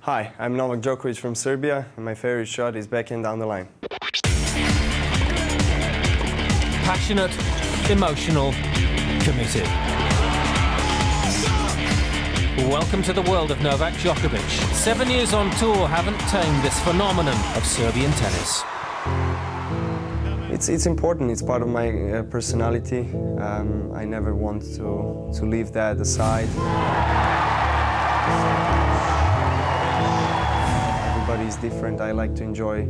Hi, I'm Novak Djokovic from Serbia, and my favorite shot is backhand down the line. Passionate, emotional, committed. Welcome to the world of Novak Djokovic. 7 years on tour haven't tamed this phenomenon of Serbian tennis. It's important, it's part of my personality. I never want to leave that aside. Everybody's different. I like to enjoy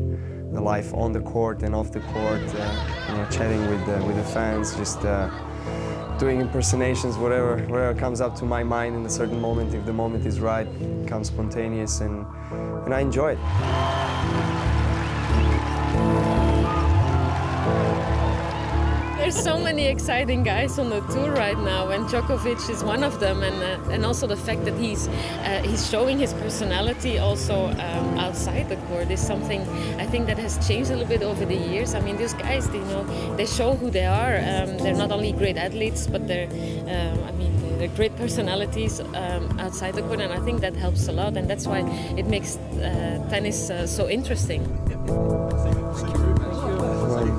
the life on the court and off the court, chatting with the fans, just doing impersonations, whatever comes up to my mind in a certain moment. If the moment is right, it comes spontaneous, and I enjoy it. There's so many exciting guys on the tour right now, and Djokovic is one of them. And also the fact that he's showing his personality also outside the court is something I think that has changed a little bit over the years. I mean, these guys, they show who they are. They're not only great athletes, but they're great personalities outside the court, and I think that helps a lot, and that's why it makes tennis so interesting.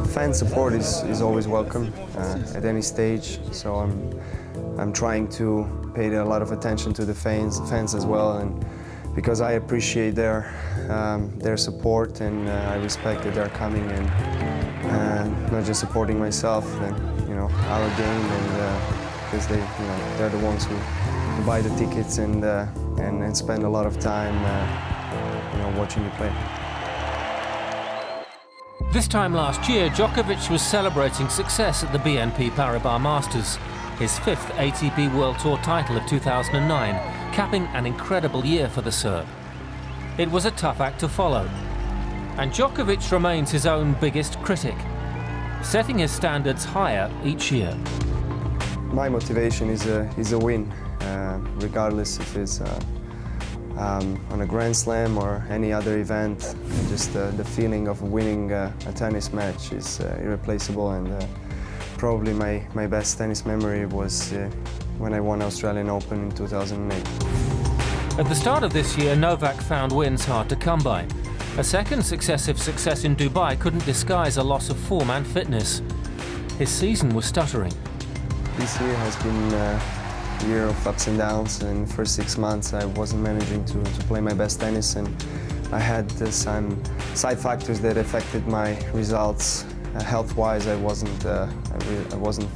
Fan support is always welcome at any stage, so I'm trying to pay a lot of attention to the fans as well, and because I appreciate their support, and I respect that they're coming and not just supporting myself and our game, and because they're the ones who buy the tickets and spend a lot of time watching you play. This time last year, Djokovic was celebrating success at the BNP Paribas Masters, his 5th ATP World Tour title of 2009, capping an incredible year for the Serb. It was a tough act to follow, and Djokovic remains his own biggest critic, setting his standards higher each year. My motivation is a win, regardless if it's on a Grand Slam or any other event. Just the feeling of winning a tennis match is irreplaceable, and probably my best tennis memory was when I won Australian Open in 2008. At the start of this year, Novak found wins hard to come by. A second successive success in Dubai couldn't disguise a loss of form and fitness. His season was stuttering. This year has been a year of ups and downs. In the first 6 months I wasn't managing to play my best tennis, and I had some side factors that affected my results. Health-wise, I wasn't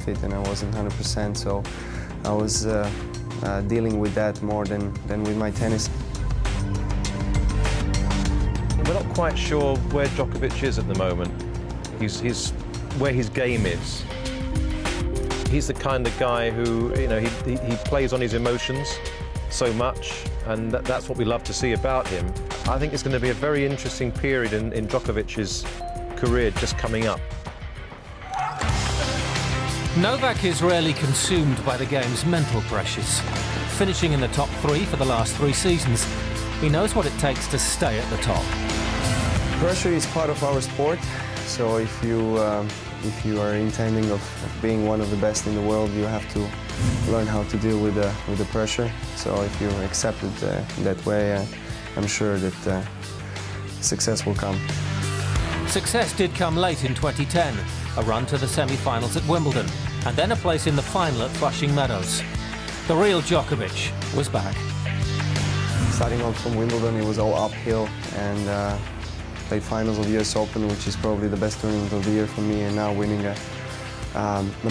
fit and I wasn't 100%, so I was dealing with that more than with my tennis. We're not quite sure where Djokovic is at the moment. He's where his game is. He's the kind of guy who, he plays on his emotions so much, and that's what we love to see about him. I think it's going to be a very interesting period in Djokovic's career just coming up. Novak is rarely consumed by the game's mental pressures. Finishing in the top 3 for the last 3 seasons, he knows what it takes to stay at the top. Pressure is part of our sport, so if you are intending of being one of the best in the world, you have to learn how to deal with the pressure. So if you accept it that way, I'm sure that success will come. Success did come late in 2010, a run to the semi-finals at Wimbledon, and then a place in the final at Flushing Meadows. The real Djokovic was back. Starting off from Wimbledon, it was all uphill, and played finals of US Open, which is probably the best tournament of the year for me, and now winning a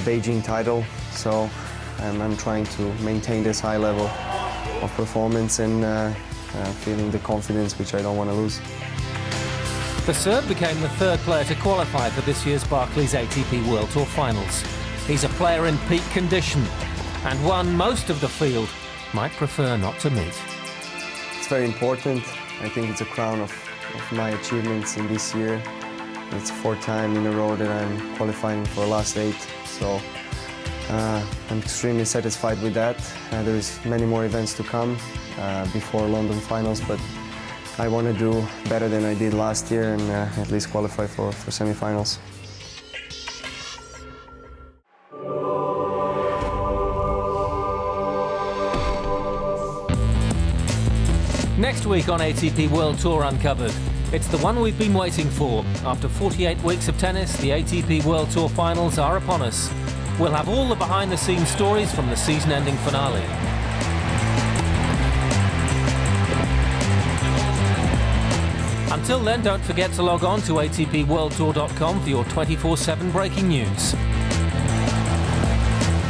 Beijing title. So I'm trying to maintain this high level of performance and feeling the confidence which I don't want to lose. The Serb became the 3rd player to qualify for this year's Barclays ATP World Tour Finals. He's a player in peak condition, and one most of the field might prefer not to meet. It's very important. I think it's a crown of my achievements in this year. It's 4th time in a row that I'm qualifying for last 8, so I'm extremely satisfied with that. There is many more events to come before London finals, but I want to do better than I did last year and at least qualify for semi-finals. Next week on ATP World Tour Uncovered, it's the one we've been waiting for. After 48 weeks of tennis, the ATP World Tour finals are upon us. We'll have all the behind-the-scenes stories from the season-ending finale. Until then, don't forget to log on to atpworldtour.com for your 24/7 breaking news.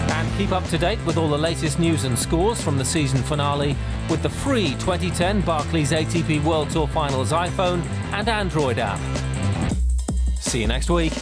And keep up to date with all the latest news and scores from the season finale with the free 2010 Barclays ATP World Tour Finals iPhone and Android app. See you next week.